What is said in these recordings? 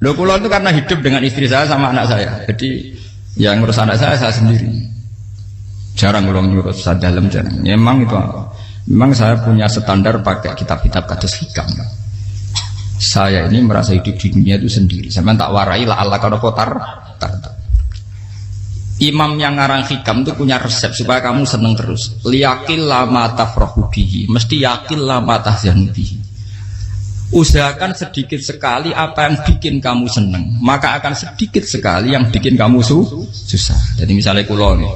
Loh kula itu karena hidup dengan istri saya sama anak saya. Jadi yang ngurus anak saya sendiri. Jarang kula ngurus dalam jarang. Ya, memang saya punya standar pakai kitab-kitab kados hikam. Saya ini merasa hidup di dunia itu sendiri. Sampeyan tak warai la Allah kana kotar. Imam yang ngarang hikam itu punya resep supaya kamu seneng terus. Liyaqil lama tafrahu bihi, mesti yakin lama tahzanu bihi. Usahakan sedikit sekali apa yang bikin kamu seneng, maka akan sedikit sekali yang bikin kamu susah. Jadi misalnya kula nih,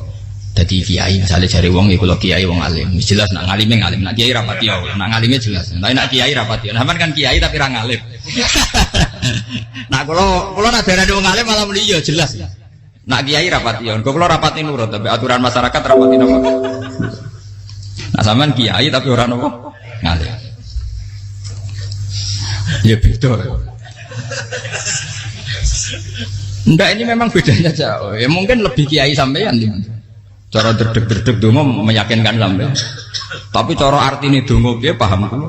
jadi kiai misalnya cari wong ya kula kiai wong alim. Jelas nak ngalime ngalim, nak kiai rapati ya, nak ngalime jelas. Tapi nak kiai rapati. Nah, kan kiai tapi ra ngalim. Nah, kula nak darani wong alim malah muni ya jelas. Nak kiai rapati ya, kula rapati nurut tapi aturan masyarakat rapati napa. Nah, sampean kiai tapi ora napa ngalim. Ya beda. Enggak, ini memang bedanya jauh. Ya mungkin lebih kiai sampean gimana? Cara derdek-derdek donga meyakinkan sampean. Tapi cara artine donga piye paham kula.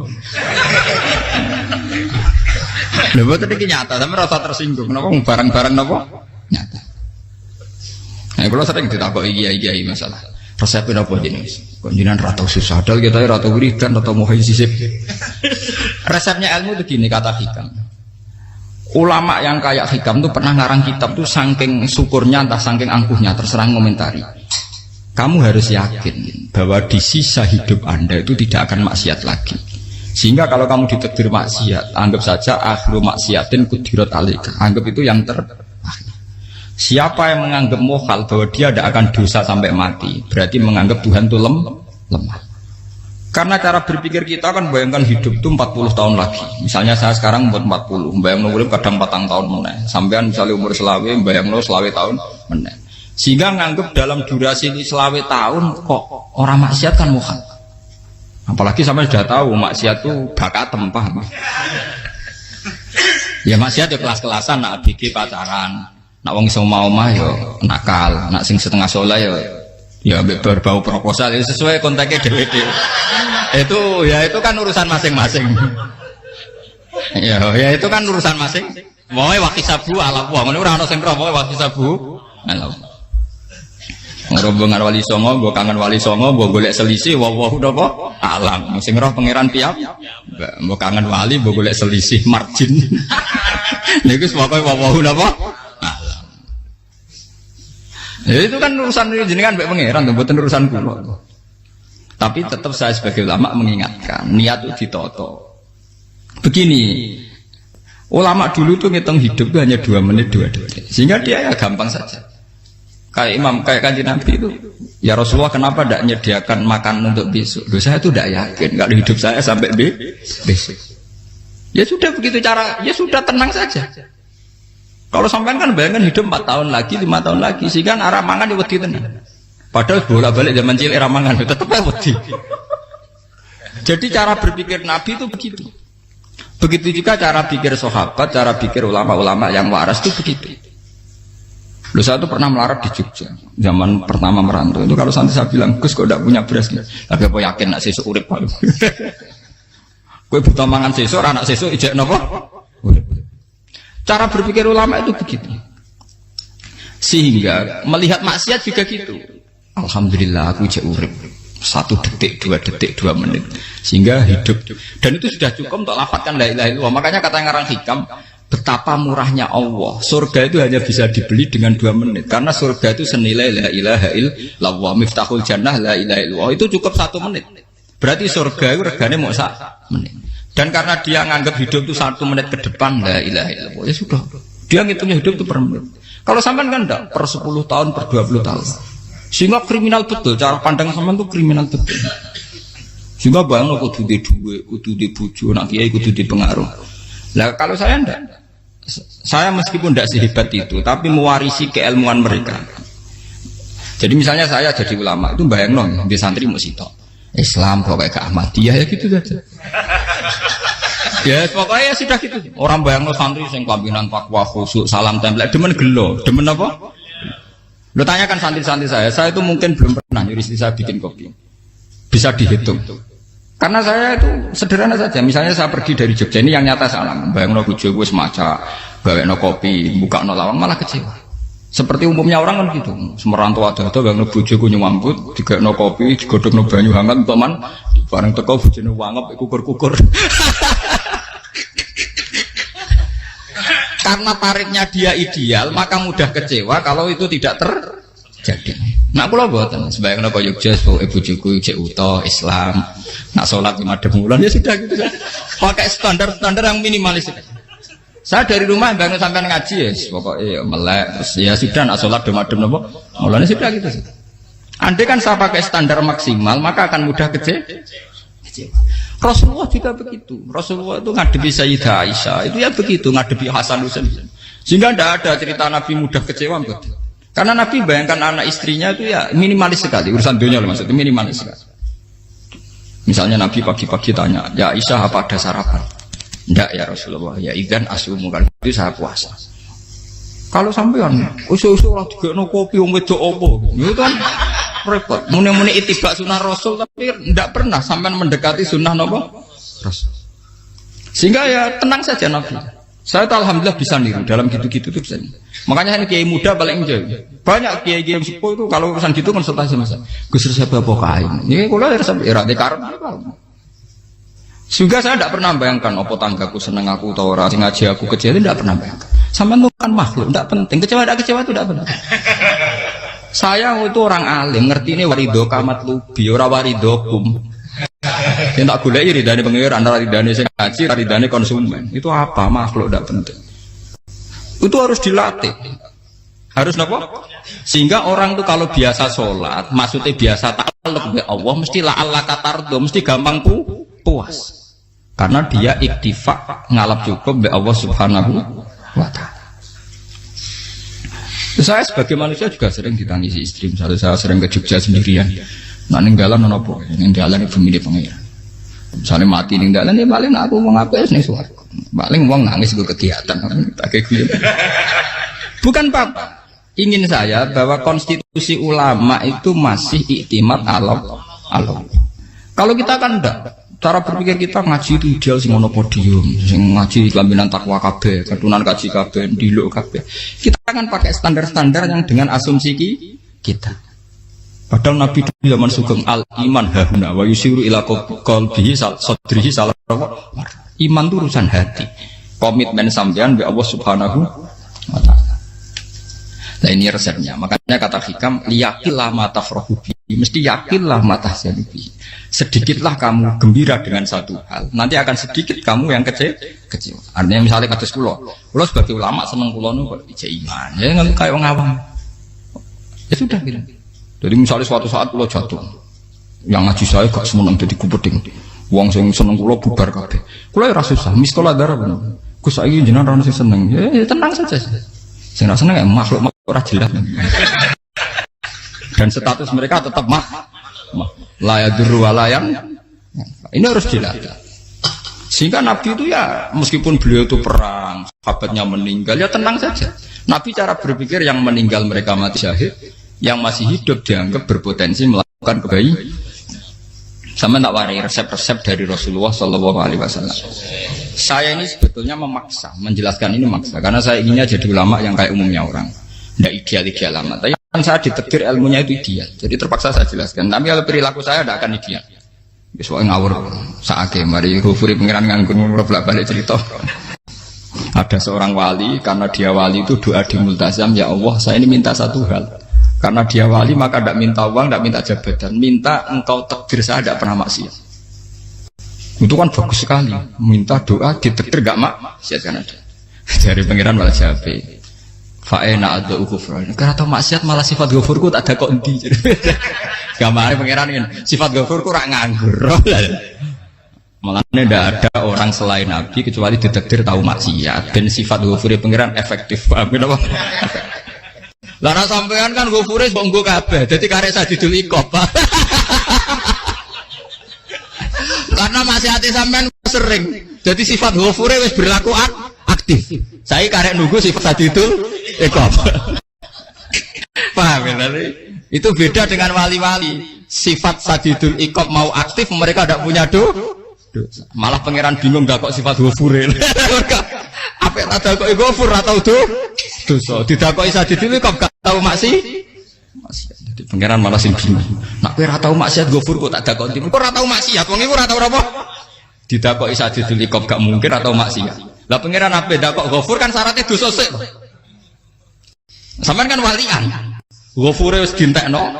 Lha boten iki nyata, sampean rasa tersinggung napa barang-barang napa? Nyata. Nah, kula sering ditakoki kiai-kiai masalah. Resepnya apa jenenge? Kok jenengan ra tau susah dal kita ra tau wiridan atau mohon sisip. Resepnya ilmu itu gini kata hikam. Ulama yang kayak hikam tuh pernah ngarang kitab tuh saking syukurnya entah saking angkuhnya terserah ngomentari. Kamu harus yakin bahwa di sisa hidup Anda itu tidak akan maksiat lagi. Sehingga kalau kamu ditakdir maksiat, anggap saja akhlu maksiatin kudirat alaika. Anggap itu yang terakhir. Siapa yang menganggap mohal bahwa dia tidak akan dosa sampai mati, berarti menganggap Tuhan itu lemah. Karena cara berpikir kita kan bayangkan hidup itu 40 tahun lagi. Misalnya saya sekarang umur 40, bayangkan umur kadang 4 tahun meneh. Sampean misalnya umur selawe, bayangkan selawe tahun meneh. Sehingga nganggap dalam durasi selawe tahun kok orang maksiat kan mohal. Apalagi sampai sudah tahu maksiat itu bakat tempah. Ya maksiat ya kelas-kelasan, nak bikin pacaran. Nak wong iso mau mah yo nakal, nak sing setengah soleh ya berbau proposal ya sesuai kontaknya dhewe-dhewe. Itu kan urusan masing-masing. Ya itu kan urusan masing. Wae wakisabu ala wong ngono ora ana sing roh wae wakisabu. Ala. Ngrombongan wali songo, mbok kangen wali songo, mbok golek selisih wae napa? Alam. Sing roh pangeran tiap. Mbok kangen wali, mbok golek selisih margin. Niku pokoke wae napa? Ya itu kan urusan jenengan mbek pangeran, mboten urusan kula. Tapi tetap saya sebagai ulama mengingatkan, niat itu ditoto. Begini, ulama dulu tuh ngitung hidup itu hanya 2 menit 2 detik. Sehingga dia ya gampang saja. Kayak imam, kayak kanjeng Nabi itu, ya Rasulullah kenapa tidak menyediakan makan untuk besok? Loh, saya itu tidak yakin kalau hidup saya sampai besok. Ya sudah begitu cara, ya sudah tenang saja. Kalau sampean kan bayangkan hidup 4 tahun lagi, 5 tahun lagi, sehingga arah mangan ya wedi tenan. Padahal bolak-balik zaman cilik arah mangan tetep ae wedi. Jadi cara berpikir Nabi itu begitu. Begitu juga cara pikir sahabat, cara pikir ulama-ulama yang waras itu begitu. Loh, saya itu pernah melarat di Jogja zaman pertama merantau itu. Kalau nanti saya bilang, Gus kok tidak punya beras nggak? Tapi apa yakin nak sesuk urip paling. Kowe buta mangan sesuk, anak sesuk ijek napa? Cara berpikir ulama itu begitu. Sehingga melihat maksiat juga gitu. Alhamdulillah aku ijek urip 1 detik, 2 detik, 2 menit. Sehingga hidup. Dan itu sudah cukup untuk lafadzkan la ilaha illallah. Makanya kata ngarang hikam, betapa murahnya Allah. Surga itu hanya bisa dibeli dengan 2 menit. Karena surga itu senilai la ilaha illallah. Miftahul jannah la ilaha illallah. Itu cukup 1 menit. Berarti surga itu regane mau 1 menit. Dan karena dia nganggap hidup itu 1 menit ke depan, la ilaha illallah, ya sudah. Dia ngitungnya hidup itu per menit. Kalau sampean kan enggak, per 10 tahun, per 20 tahun. Sehingga kriminal betul, cara pandang sampean itu kriminal betul. Sehingga bayang kudu di duwe, kudu di bojo, nak kiai kudu di pengaruh. Lah kalau saya enggak. Saya meskipun enggak sehebat itu, tapi mewarisi keilmuan mereka. Jadi misalnya saya jadi ulama, itu bayangno di santri mesti tok. Islam pokoknya ke Ahmadiyah ya gitu saja. Ya pokoknya ya sudah gitu. Orang bayangno santri sing kampinan takwa khusyuk salam tempel demen gelo, demen apa? Lo tanyakan santri-santri saya itu mungkin belum pernah nyuruh istri saya bikin kopi. Bisa dihitung. Karena saya itu sederhana saja. Misalnya saya pergi dari Jogja ini yang nyata salam. Bayangno bojo wis maca gawekno kopi, bukakno lawang malah kecewa. Seperti umumnya orang kan gitu. Semerantau ada-ada gak bojoku nyuambut, digawekno kopi, digodhogno banyu hangat teman, bareng teko bojone wangep kukur-kukur. Karena tarifnya dia ideal, maka mudah kecewa kalau itu tidak terjadi. Nak kula mboten, sebayangno kaya Jogja, bojoku cek uta Islam, nak salat 5 bulan ya sudah gitu. Pakai standar-standar yang minimalis. Saya dari rumah bangun sampai ngaji ya, pokoknya melek, terus ya sudah nak sholat demadem nopo, mulanya sudah gitu. Andai kan saya pakai standar maksimal, maka akan mudah kecewa. Rasulullah juga begitu. Rasulullah itu ngadepi Sayyidah Aisyah, itu ya begitu, ngadepi Hasan Husain. Sehingga tidak ada cerita Nabi mudah kecewa, betul. Karena Nabi bayangkan anak istrinya itu ya minimalis sekali, urusan dunia loh maksudnya minimalis sekali. Misalnya Nabi pagi-pagi tanya, ya Aisyah apa ada sarapan? Enggak ya Rasulullah, ya idzan asumu kan itu saya puasa. Kalau sampean usul-usul lah digekno kopi wong wedok opo? Itu kan repot. Muni-muni itibak sunnah Rasul tapi enggak pernah sampean mendekati sunnah napa? Rasul. Sehingga ya tenang saja Nabi. Saya tuh alhamdulillah bisa niru dalam gitu-gitu tuh bisa. Makanya ini kiai muda paling enjoy. Banyak kiai-kiai yang sepuh itu kalau urusan gitu konsultasi Mas. Gus resep apa kae? Niki kula resep era dekarep apa? Juga saya tidak pernah bayangkan apa tanggaku seneng aku atau orang ngaji aku kecewa itu tidak pernah bayangkan. Sama itu kan makhluk, tidak penting. Kecewa tidak kecewa itu tidak benar. Saya itu orang alim, ngerti ini warido kamat lubi, ora warido kum. Yang tak gulai ridane pengiran, ridane sing ngaji, ridane konsumen. Itu apa makhluk tidak penting. Itu harus dilatih. Harus apa? Sehingga orang tuh kalau biasa sholat, maksudnya biasa takluk be Allah, mesti la Allah katardo, mesti gampang puas. Karena dia iktifak ngalap cukup be Allah Subhanahu wa ta'ala. Saya sebagai manusia juga sering ditangisi istri. Misalnya saya sering ke Jogja sendirian. Nah ninggalan nopo, ninggalan ibu milih pengiran. Misalnya mati ninggalan ya paling aku mau ngapes nih suara. Paling uang nangis gue kegiatan. Bukan Pak. Ingin saya bahwa konstitusi ulama itu masih iktimat Allah. Kalau kita kan enggak. Cara berpikir kita ngaji itu ideal sing ono podium, sing ngaji kelaminan takwa kabeh, ketunan kaji kabeh, diluk kabeh. Kita akan pakai standar-standar yang dengan asumsi kita. Padahal Nabi di zaman sugeng al iman hahuna wa yusiru ila qalbihi sadrihi salah. Iman itu urusan hati. Komitmen sampean be Allah Subhanahu wa taala. Nah ini resepnya. Makanya kata hikam liyakillah mata frohubi, mesti yakinlah mata selibi. Sedikitlah kamu gembira dengan satu hal, nanti akan sedikit kamu yang kecewa. Artinya misalnya kados kula sebagai ulama seneng kula nu kok ijek iman, ya nggak kayak wong awam. Ya sudah gitu. Jadi misalnya suatu saat kula jatuh, yang ngaji saya gak semeneng jadi kupeding. Wong sing seneng kula bubar kabeh. Kula ora susah, miskola darah bener. Gus saiki jenengan ora sing seneng. Ya tenang saja. Sing ora seneng makhluk ora jelas. Dan status mereka tetap la yadurru walayang. Ini harus dilatih. Sehingga Nabi itu ya meskipun beliau itu perang, sahabatnya meninggal, ya tenang saja. Nabi cara berpikir yang meninggal mereka mati syahid, yang masih hidup dianggap berpotensi melakukan kebaikan. Sama tak warai resep-resep dari Rasulullah Shallallahu Alaihi Wasallam. Saya ini sebetulnya memaksa, menjelaskan ini maksa, karena saya inginnya jadi ulama yang kayak umumnya orang, tidak ideal amat. Tapi kan saya ditekdir ilmunya itu ideal, jadi terpaksa saya jelaskan. Tapi kalau perilaku saya tidak akan ideal. Soalnya ngawur, saake mari Ghafuri pengiran nganggur bolak-balik cerita. Ada seorang wali, karena dia wali itu doa di multazam, ya Allah saya ini minta satu hal. Karena dia wali maka tidak minta uang, tidak minta jabatan, minta engkau takdir saya tidak pernah maksiat. Itu kan bagus sekali, minta doa ditakdir gak maksiat kan ada. Dari pengiran malah Syafi'i. Fa'ena ada ukufran. Karena tahu maksiat malah sifat ghafurku tak ada kok endi. Gamane pengiran ini sifat ghafurku rak nganggur. Malah tidak ada orang selain Nabi kecuali ditakdir tahu maksiat. Dan sifat ghafuri pengiran efektif. Paham apa? Lara sampean kan ghafure kok nggo kabeh. Dadi karek sadidul iqab. Karena maksiate sampean sering. Jadi sifat ghafure wis berlaku aktif. Saya karek nunggu sifat sadidul iqab. Paham ya? Itu beda dengan wali-wali. Sifat sadidul iqab mau aktif mereka tidak punya dosa. Malah pangeran bingung gak kok sifat ghafure. Apa tak dakoki ghafur ora tau dosa. Didakoki Sadidul Iqab gak tau maksiat. Jadi pangeran malah sing bingung. Nak kowe ora tau maksiat ghafur kok tak dakoki. Kok ora tau maksiat? Wong iku ora tau apa? Didakoki Sadidul Iqab gak mungkin atau maksiat. Lah pangeran ape dakok ghafur kan syaratnya dosa sik. Sampeyan kan walian. Ghafure wis dientekno.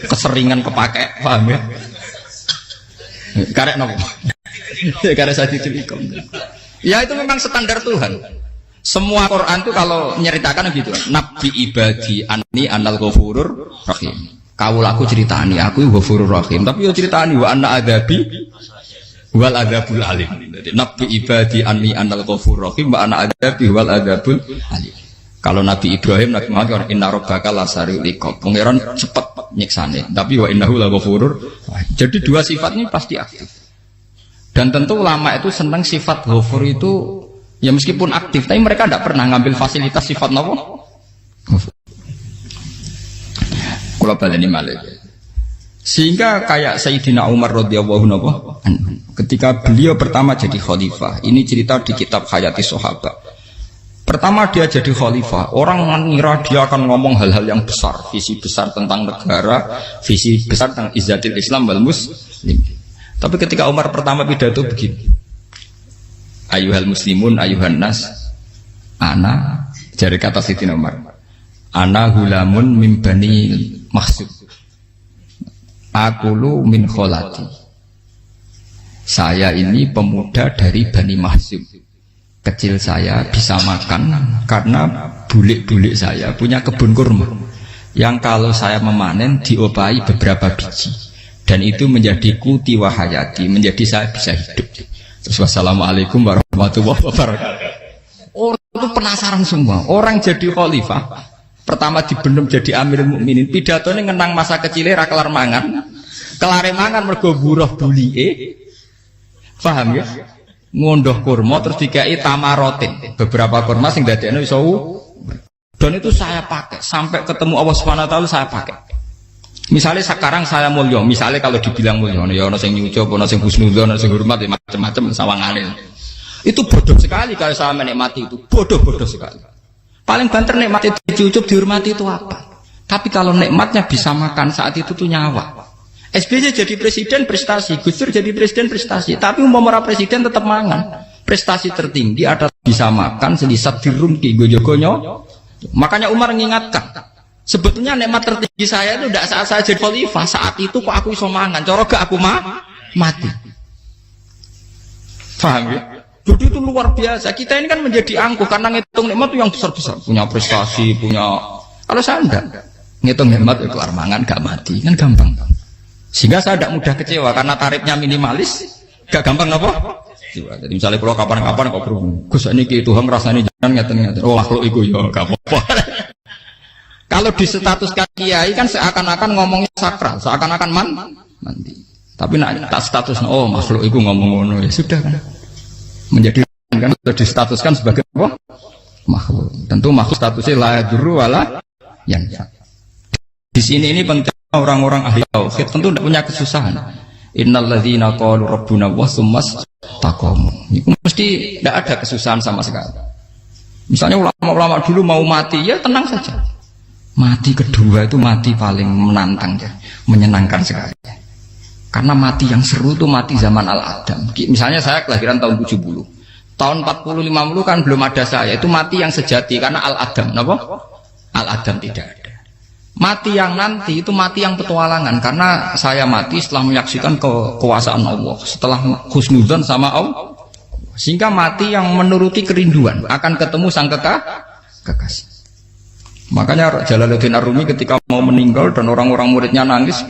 Keseringan kepake, paham ya? Karek nopo? Karek Sadidul Iqab. Ya itu memang standar Tuhan. Semua Quran itu kalau nyeritakan gitu. Nabi ibadi anni anal ghafurur rahim. Kaulaku ceritani aku ghafurur rahim, tapi yo ceritani wa anna adabi wal adabul alim. Jadi Nabi ibadi anni anal ghafurur rahim wa anna adabi wal adabul alim. Kalau Nabi Ibrahim, Nabi Muhammad inna rabbaka lasariul iqab. Pangeran cepat nyiksane, tapi wa innahu laghafurur. Jadi dua sifat ini pasti aktif. Dan tentu ulama itu senang sifat ghafur itu ya meskipun aktif, tapi mereka tidak pernah ngambil fasilitas sifat apa? Kula baleni malih. Sehingga kayak Sayyidina Umar radhiyallahu anhu ketika beliau pertama jadi khalifah, ini cerita di kitab Hayati Sahabat. Pertama dia jadi khalifah, orang mengira dia akan ngomong hal-hal yang besar, visi besar tentang negara, visi besar tentang izzatil Islam wal muslim. Tapi ketika Umar pertama pidato begini, ayuhal muslimun ayuhan nas, ana, dari kata Sayyidina Umar, ana hulamun min bani Makhzum, akulu min kholati. Saya ini pemuda dari Bani Makhzum. Kecil saya bisa makan karena bulik-bulik saya punya kebun kurma yang kalau saya memanen diopahi beberapa biji dan itu menjadi kuti wahayati, menjadi saya bisa hidup. Terus wassalamualaikum warahmatullahi wabarakatuh. Orang itu penasaran semua. Orang jadi khalifah pertama dibenem jadi amirul mukminin, pidatonya ngenang masa kecilnya ra kelar mangan, kelare mangan mergo buruh bulike, paham ya? Ngondoh kurma terus dikai tamarotin, beberapa kurma sing dadekno iso. Dan itu saya pakai sampai ketemu Allah Subhanahu wa taala saya pakai. Misalnya sekarang saya mulya, misalnya kalau dibilang mulya ya ana sing nyucup, ana sing husnudzon, ana sing hormat ya macam-macam sawangane. Itu bodoh sekali kalau saya menikmati itu, bodoh sekali. Paling banter nikmati dicucup dihormati itu apa? Tapi kalau nikmatnya bisa makan saat itu tuh nyawa. SBY jadi presiden prestasi, Gus Dur jadi presiden prestasi, tapi umpama presiden tetap mangan. Prestasi tertinggi ada bisa makan selisat dirumki gojo-gonyo. Makanya Umar mengingatkan, sebetulnya nikmat tertinggi saya itu tidak saat saya jadi khalifah, saat itu kok aku iso mangan, cara gak aku mati. Paham ya? Jadi itu luar biasa. Kita ini kan menjadi angkuh karena ngitung nikmat itu yang besar-besar, punya prestasi, punya. Kalau saya enggak ngitung nikmat itu kelar mangan gak mati, kan gampang. Sehingga saya tidak mudah kecewa karena tarifnya minimalis, gak gampang apa? Jadi misalnya kalau kapan-kapan kok berhubung, Gus ini Tuhan rasanya jangan ngeten-ngeten. Oh makhluk itu ya gak apa-apa. Kalau di status kiai kan seakan-akan ngomongnya sakral, seakan-akan mandi. Tapi nak tak status, oh makhluk itu ngomong ya sudah kan. Menjadi kan distatuskan sebagai apa? Makhluk. Tentu makhluk statusnya la yadurru wala yanfa. Di sini ini penting. Orang-orang ahli tauhid tentu tidak punya kesusahan. Innalladzina qalu rabbuna wa tsummas taqamu. Itu mesti tidak ada kesusahan sama sekali. Misalnya ulama-ulama dulu mau mati, ya tenang saja. Mati kedua itu mati paling menantang ya, menyenangkan sekali. Karena mati yang seru itu mati zaman Al-Adam. Misalnya saya kelahiran tahun 70. Tahun 40-50 kan belum ada saya. Itu mati yang sejati karena Al-Adam. Kenapa? Al-Adam tidak ada. Mati yang nanti itu mati yang petualangan karena saya mati setelah menyaksikan kekuasaan Allah, setelah husnudzon sama Allah, sehingga mati yang menuruti kerinduan akan ketemu sang kekasih. Makanya Jalaluddin Ar-Rumi ketika mau meninggal dan orang-orang muridnya nangis,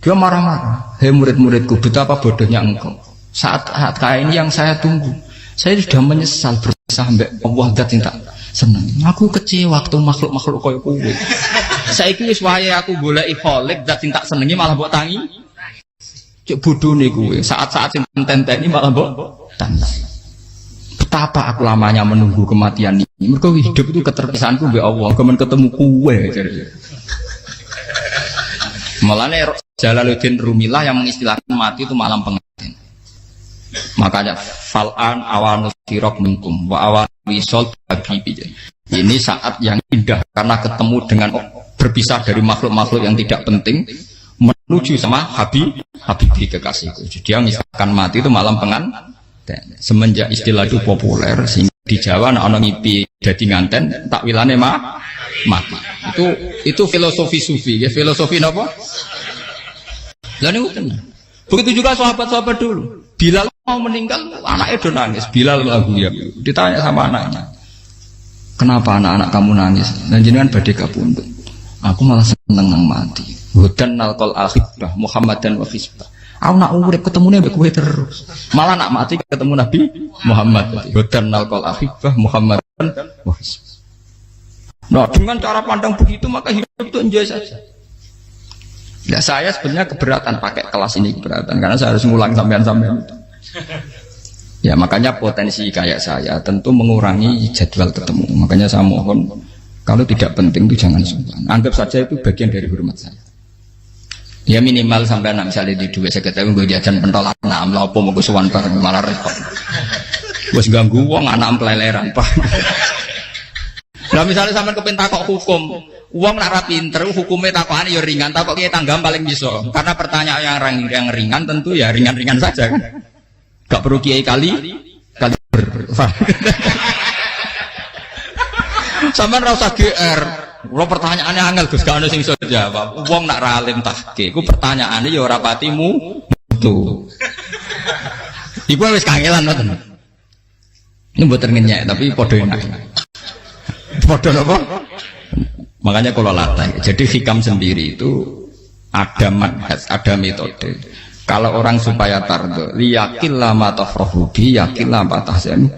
dia marah-marah. Hei murid-muridku, betapa bodohnya engkau. Saat kayak ini yang saya tunggu, saya sudah menyesal berusaha sampai Allah dat tak senang. Aku kecewa waktu makhluk-makhluk koyo kowe. Saiki wis wayahe aku goleki kholik zat sing tak senengi malah mbok tangi. Cek bodhone kowe, saat-saat sing tenteni malah mbok tantang. Betapa aku lamanya menunggu kematian ini. Mergo hidup itu keterpisahanku mbek Allah, kemen ketemu kowe. Malane Jalaluddin Rumilah yang mengistilahkan mati itu malam pengantin. Makanya fal'an awanus sirok minkum wa awan wisol habibi. Ini saat yang indah karena ketemu dengan berpisah dari makhluk-makhluk yang tidak penting menuju sama habibi kekasihku. Jadi dia misalkan mati itu malam pengantin. Semenjak istilah itu populer sehingga di Jawa ana ngipi dadi nganten takwilane mati. Itu filosofi sufi, ya filosofi napa? Lah niku tenan. Begitu juga sahabat-sahabat dulu. Bilal mau meninggal, anaknya udah nangis. Bilal lagu ya. Ditanya sama anaknya, kenapa anak-anak kamu nangis? Dan jenengan badhe kapundhut. Aku malah seneng nang mati. Hudan nalqal akhibah Muhammadan wa hisbah. Aku nak urip ketemune mbek kowe terus. Malah nak mati ketemu Nabi Muhammad. Hudan nalqal akhibah Muhammadan wa hisbah. Nah, dengan cara pandang begitu maka hidup itu enjoy saja. Ya saya sebenarnya keberatan pakai kelas ini, keberatan karena saya harus ngulang sampean-sampean. Ya makanya potensi kayak saya tentu mengurangi jadwal ketemu. Makanya saya mohon kalau tidak penting itu jangan sungkan. Anggap saja itu bagian dari hormat saya. Ya minimal sampai misalnya di dua saya ketemu gue jajan pentolan enam lah apa mau gue suwan bareng malah repot. Gue ganggu uang anak peleleran pak. Nah misalnya sampai kepentak kok hukum, uang nak rapi pinter, hukumnya takokan ya ringan, takok kiai tanggam paling bisa. Karena pertanyaan yang ringan tentu ya ringan-ringan saja kan. Gak perlu kiai kali sampai rasa GR. Kalau pertanyaannya angel Gus gak ada sing iso jawab. Uang nak ralim tahke, ku pertanyaannya ya ora patimu tuh. Iku wis kangelan ngoten. Ini mboten ngenyek tapi padha enak. Padha napa? Makanya kalau latih. Jadi hikam sendiri itu ada manhaj, ada metode. Kalau orang supaya tardo, liyakillah ma tafrahu bi, yakillah ma tahzanu.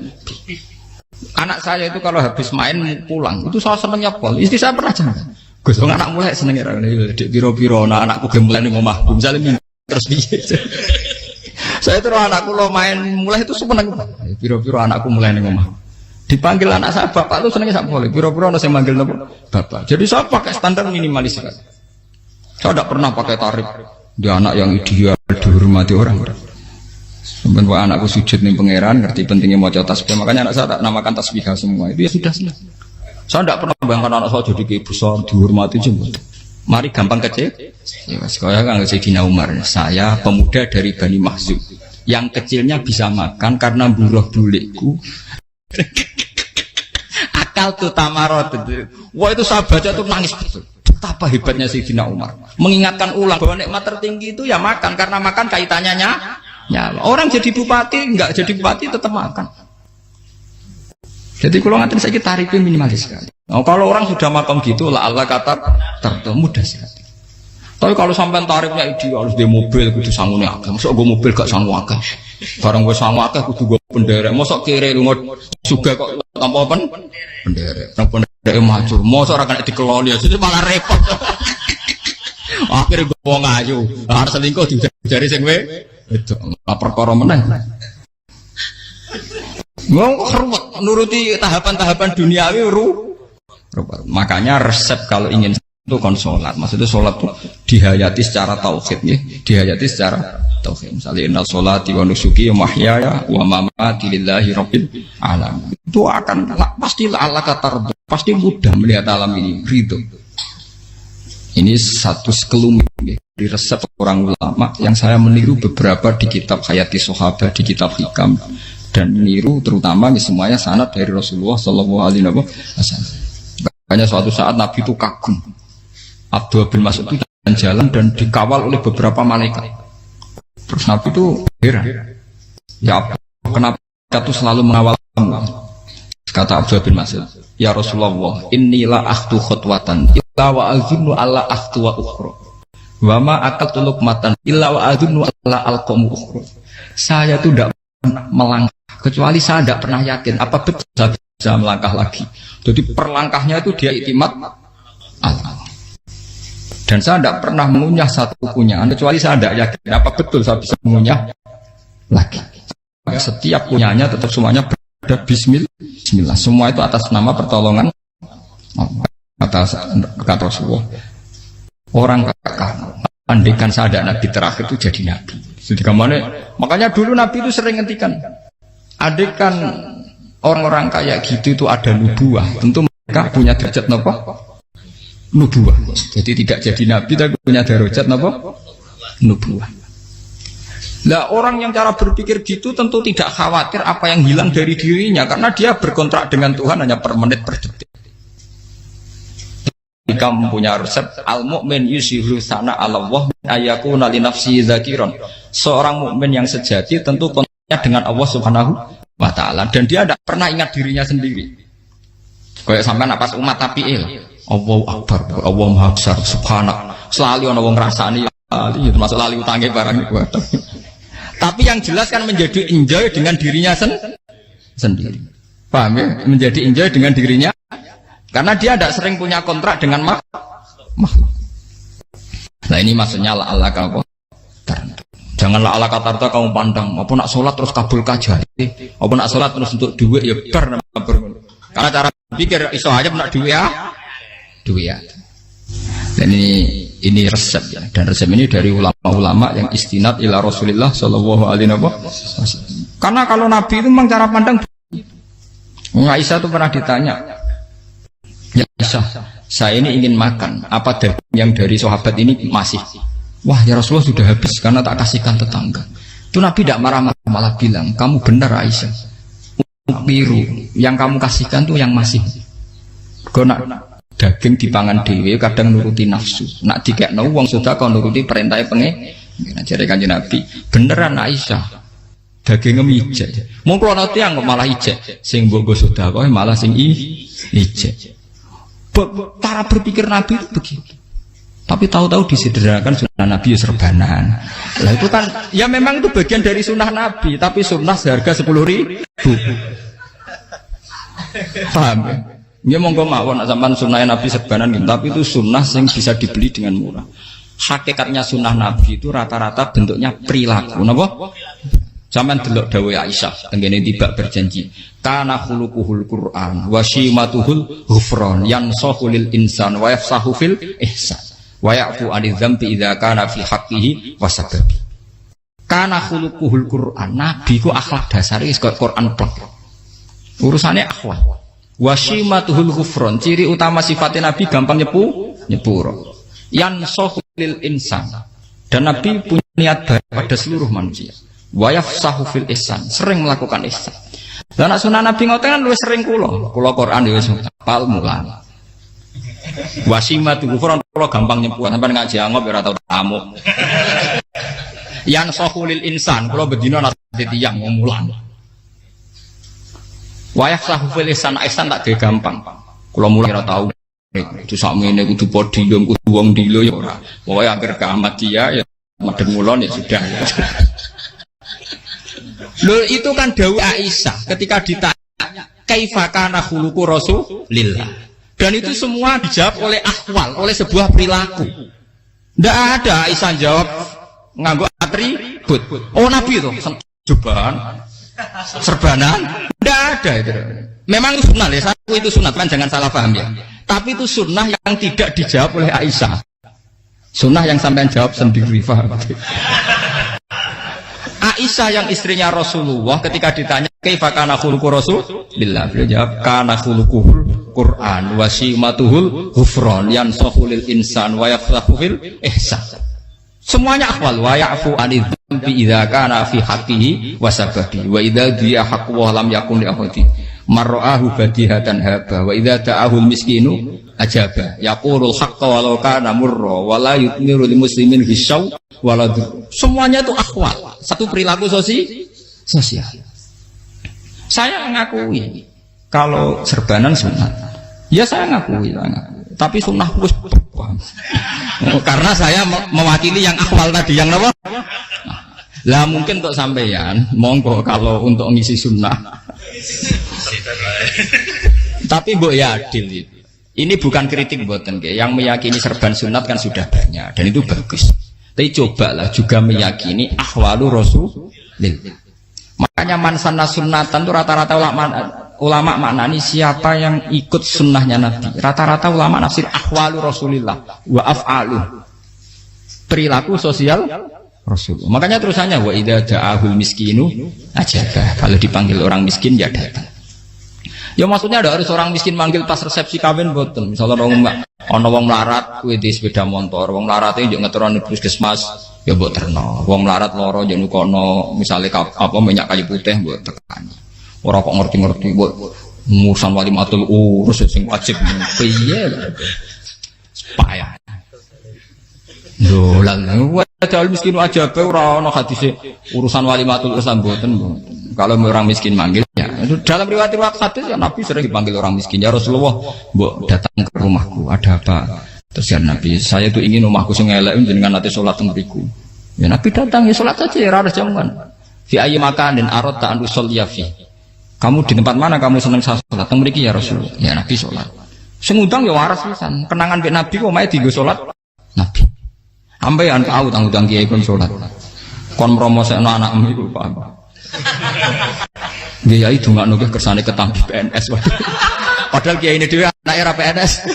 Anak saya itu kalau habis main pulang, itu saya senengnya pol. Istri saya pernah jangan. Gus, anak mulai senengnya dik piro-piro anakku gemulai ning omahku. Misalnya terus piye. Saya terus anakku lo main mulai itu seneng. Piro-piro anakku mulai ning omahku. Dipanggil anak saya bapak itu senengnya sak boleh. Piro-piro ana sing manggil bapak. Jadi saya pakai standar minimalis. Saya tidak pernah pakai tarif dia anak yang ideal dihormati orang. Sebenarnya anakku sujud nih pangeran, ngerti pentingnya mau tasbih. Makanya anak saya tak namakan tasbih semua. Itu ya sudah selesai. Saya tidak pernah bayangkan anak saya jadi kayak besar dihormati jemput. Mari gampang kecil. Ya, sekolah kan Sayyidina Umar. Saya pemuda dari Bani Mahzum. Yang kecilnya bisa makan karena buruh bulikku. Akal tuh tamarot. Wah itu saya baca tuh nangis betul. Betapa hebatnya Sayyidina Umar. Mengingatkan ulang bahwa nikmat tertinggi itu ya makan karena makan kaitannya nyawa. Orang jadi bupati enggak jadi bupati tetap makan. Jadi kalau ngantin saya tarifnya minimalis sekali. Nah, kalau orang sudah makan gitu lah Allah kata tertentu mudah sekali. Tapi kalau sampai tarifnya ideal harus di mobil kudu sangune akeh. Mosok gue mobil gak sanggup akeh. Barang gue sanggup akeh kudu gue penderek. Mosok kere lunga juga kok tanpa penderek. Nang penderek maju. Mosok ora kena dikeloni jadi malah repot. Akhirnya gue wong ayu. Harus selingkuh dijari sing itu perkara meneh. Wong ruwet nuruti tahapan-tahapan duniawi makanya resep kalau ingin itu kon sholat. Maksudnya sholat itu dihayati secara tauhid ya. Dihayati secara tauhid. Misalnya innal sholati wa nusuki wa mahyaya wa mamati lillahi rabbil alamin. Itu akan pasti Allah katar pasti mudah melihat alam ini ridho. Ini satu sekelumit ya, di resep orang ulama yang saya meniru beberapa di kitab Hayati Sahabat, di kitab Hikam dan meniru terutama ini semuanya sanad dari Rasulullah Shallallahu Alaihi Wasallam. Makanya suatu saat Nabi itu kagum. Abdullah bin Mas'ud itu jalan dan dikawal oleh beberapa malaikat. Terus Nabi itu heran. Ya kenapa itu selalu mengawal kamu? Kata Abdullah bin Mas'ud, ya Rasulullah, inilah akhtu khutwatan illa wa azunnu alla akhtu wa ukhra wa ma aqaltu luqmatan illa wa azunnu alla alqamu ukhra. Saya itu tidak pernah melangkah kecuali saya tidak pernah yakin apa betul saya bisa melangkah lagi. Jadi perlangkahnya itu dia iktimat Allah. Dan saya tidak pernah mengunyah satu kunyahan kecuali saya tidak yakin apa betul saya bisa mengunyah lagi. Setiap kunyahnya tetap semuanya ada bismillah. Semua itu atas nama pertolongan atas kata Rasulullah. Orang kakak andekan saya ada nabi terakhir itu jadi nabi. Jadi kemana Makanya dulu Nabi itu sering ngendikan, adekan orang-orang kayak gitu itu ada nubuah, tentu mereka punya derajat napa? Nubuah. Jadi tidak jadi nabi tapi punya derajat napa? Nubuah. Lah orang yang cara berpikir gitu tentu tidak khawatir apa yang hilang dari dirinya karena dia berkontrak dengan Tuhan hanya per menit per detik. Jika mempunyai resep al-mu'min yusiru sana Allah ayakuna li nafsi zakiron. Seorang mukmin yang sejati tentu kontraknya dengan Allah Subhanahu wa taala dan dia tidak pernah ingat dirinya sendiri. Kayak sampean pas umat tapiil, Allahu akbar, Allah maha besar, subhanak. Selalu ana wong ngrasani termasuk lali utange barang iku. Tapi yang jelas kan menjadi enjoy dengan dirinya sendiri. Paham ya? Menjadi enjoy dengan dirinya karena dia tidak sering punya kontrak dengan makhluk. Nah ini maksudnya Allah kau janganlah ala katarta kamu pandang apa nak sholat terus kabul kajati apa nak sholat terus untuk duit ya bar karena cara pikir iso aja nak duit ya dan ini resep ya dan resep ini dari ulama-ulama yang istinad ila Rasulillah sallallahu alaihi wasallam karena kalau Nabi itu memang cara pandang Aisyah itu pernah ditanya ya Aisyah saya ini ingin makan apa daging yang dari sahabat ini masih wah ya Rasulullah sudah habis karena tak kasihkan tetangga. Itu Nabi tidak marah-marah malah bilang kamu benar Aisyah. Biru yang kamu kasihkan tuh yang masih. Kau nak daging dipangan dewe kadang nuruti nafsu. Nak dikekno wong sudah kau nuruti perintah pengen. Jadi kanjeng Nabi beneran Aisyah. Dagingnya ijek. Mau kalau nanti yang malah ijek. Sing bogo sudah kau malah sing ijek. Cara berpikir Nabi itu begitu. Tapi tahu-tahu disederhanakan sunnah Nabi serbanan. Lah itu kan, ya memang itu bagian dari sunnah Nabi. Tapi sunnah seharga 10.000. Paham ya? Ya monggo mawon sampean sunnah Nabi serbanan gitu. Tapi itu sunnah yang bisa dibeli dengan murah. Hakikatnya sunnah Nabi itu rata-rata bentuknya perilaku. Napa? Sampeyan delok dawuh Aisyah tengene tiba berjanji. Kana khuluquhul Qur'an wa shimatuhul ghufran yansahu lil insan wa yafsahu fil ihsan. Wa ya'fu 'anil dzambi idza kana fi haqqihi wa sababi. Kana khuluquhul Qur'an. Nabi ku akhlak dasare wis Quran plek. Urusane akhlak. Wa shimatuhul ghufran. Ciri utama sifatnya Nabi gampang nyepuro. Yansahu lil insan. Dan Nabi punya niat baik pada seluruh manusia. Wa yafsahu fil ihsan, sering melakukan ihsan. Lah nek sunah Nabi ngoten kan luwih sering kula Quran wis hafal mulan. Wasimatu kufran kula gampang nyebut sampean ngaji angop ora tau tamu. Yang sahulil insan kula bedina nate tiyang mulan. Wa yafsahu fil ihsan tak gampang. Kula mulan ora tau. Itu sakmene kudu podium kudu wong dilo ya ora. Pokoke anggere kiamat dia ya madhep mulon ya sudah. Loh itu kan dawuh Aisyah ketika ditanya kaifa kana khuluqu Rasulillah. Dan itu semua dijawab oleh ahwal, oleh sebuah perilaku. Tidak ada Aisyah jawab nganggo atribut. Oh Nabi itu jubahan, serbanan, tidak ada itu. Memang itu sunnah ya, satu itu sunnah kan jangan salah paham ya. Tapi itu sunnah yang tidak dijawab oleh Aisyah. Sunnah yang sampean jawab sendiri paham. Aisyah yang istrinya Rasulullah ketika ditanya kaifa kana khuluqu Rasulillah beliau jawab kana khuluquhul Qur'an wa simatuhul ghufran yansahu lil insan wa yafsahu fil ihsan. Semuanya akhwal wa ya'fu 'anil dzambi idza kana fi haqqihi wa sababi wa idza dia haqqu wa lam yakun li ahadi marra'ahu badihatan haba wa idza ta'ahul miskinu ajaba yaqulul haqqa walau kana murra wa la yutmiru lil muslimin hisau walau semuanya itu akhwal satu perilaku sosial. Saya mengakui kalau serbanan sunat ya saya ngakui. Tapi sunnah wis karena saya mewakili yang akhwal tadi yang apa lah mungkin untuk sampeyan monggo kalau untuk ngisi sunnah tapi mbok ya adil itu. Ini bukan kritik mboten nggih. Yang meyakini serban sunat kan sudah banyak dan itu bagus. Tapi cobalah juga meyakini ahwalu Rasulillah. Makanya man sanna sunnatan itu rata-rata ulama maknani siapa yang ikut sunnahnya Nabi. Rata-rata ulama nafsir ahwalu Rasulillah wa af'alu. Perilaku sosial Rasul. Makanya terusannya wa idza ja'ahul miskinu ajabah. Kalau dipanggil orang miskin ya datang. Ya maksudnya ada harus orang miskin manggil pas resepsi kawin boten. Misalnya ana wong melarat kuwi di sepeda motor, wong mlarate yo ngeteroni puskesmas ya mbok terno. Wong melarat loro yo nukono misale apa minyak kayu putih mbok tekani. Ora kok ngerti-ngerti mbok ngurusan walimatul urus sing wajib piye lho. Payah. Lho lan padahal miskin aja pe ora ana hadise urusan walimatul urus mboten. Kalau orang miskin manggil ya dalam riwayat hadis ya Nabi sering dipanggil orang miskin. Ya Rasulullah, mbok datang ke rumahku, ada apa? Terus ya Nabi, saya tuh ingin rumahku sing elek jenengan nanti salat teng mriku. Ya Nabi datang ya salat saja ya ora jaman. Fi ayyi makanin aradta an usolliya fi. Kamu di tempat mana kamu seneng salat teng mriki ya Rasulullah. Ya Nabi salat. Sing ngundang ya waras pisan. Kenangan mek Nabi kok mae dienggo salat Nabi. Ampean tahu tanggung kiai kon salat. Kon mromosekno anakmu iku paham. Dia itu nggak nunggu kersane ketampi PNS. Padahal kiai ini dia anak era PNS.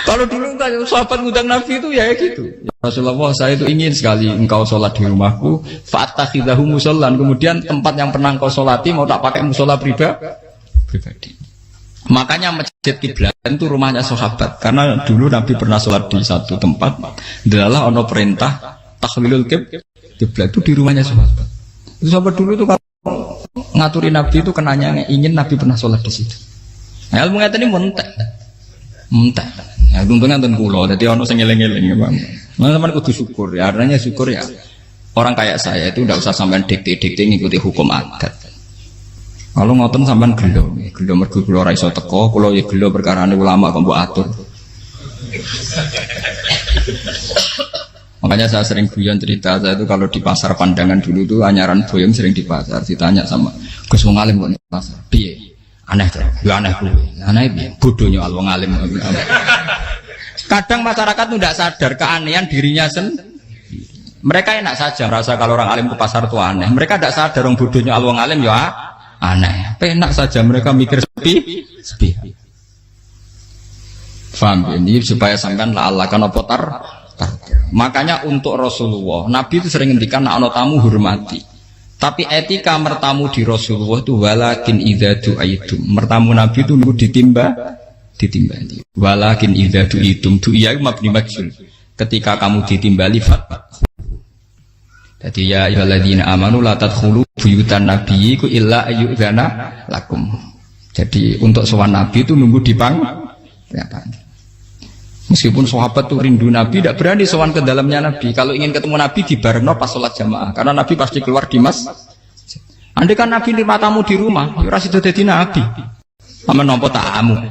Kalau dulu sahabat ngundang Nabi itu ya gitu. Ya Rasulullah, saya itu ingin sekali engkau sholat di rumahku. Fa'takhidahu musollan. Kemudian tempat yang pernah engkau sholati mau tak pakai musola pribadi. Makanya masjid kiblat itu rumahnya sahabat. Karena dulu Nabi pernah sholat di satu tempat. Adalah ono perintah tahlilul kiblat itu di rumahnya sahabat. Sahabat dulu itu kalau ngaturin Nabi itu kenanya ingin Nabi pernah sholat di situ. Nah, ilmu ngeten ini muntah. Ya untungnya enten kula, dadi ono sing eling-eling ya, Bang. Nah, sampean kudu syukur ya. Artinya syukur ya. Orang kayak saya itu tidak usah sampean dikte-dikte ngikuti hukum adat. Kalau ngoten sampean gelo mergo kula ora iso teko, kula ya gelo perkarane ulama kok mbok atur. Makanya saya sering guyon cerita saya itu kalau di pasar Pandangan dulu tuh anyaran boyong sering di pasar ditanya sama Gus wong alim kok di pasar piye aneh tuh ya aneh kuwi aneh piye bodohnya wong alim. Kadang masyarakat tuh tidak sadar keanehan dirinya sendiri. Mereka enak saja merasa kalau orang alim ke pasar itu aneh. Mereka tidak sadar orang bodohnya wong alim ya aneh. Enak saja mereka mikir sepi. Faham ini supaya sampean la Allah kan apa tar. Makanya untuk Rasulullah Nabi itu sering ngendikan nek ana tamu hormati. Tapi etika mertamu di Rasulullah itu walakin idza du'aitum. Mertamu Nabi itu nunggu ditimbali. Walakin idza du'itum du'iya mabni majhul. Ketika kamu ditimbali fat. Jadi ya ayyuhalladzina amanu la tadkhulu buyutan nabiyyi illa ayyudzana lakum. Jadi untuk sowan Nabi itu nunggu dipang. Meskipun sahabat tuh rindu Nabi, tidak berani sowan ke dalamnya Nabi. Kalau ingin ketemu Nabi di bareng pas sholat jamaah, karena Nabi pasti keluar di mas. Andai kan Nabi nerima tamu di rumah, ya ora sido dadi Nabi. Amen nampa tamu.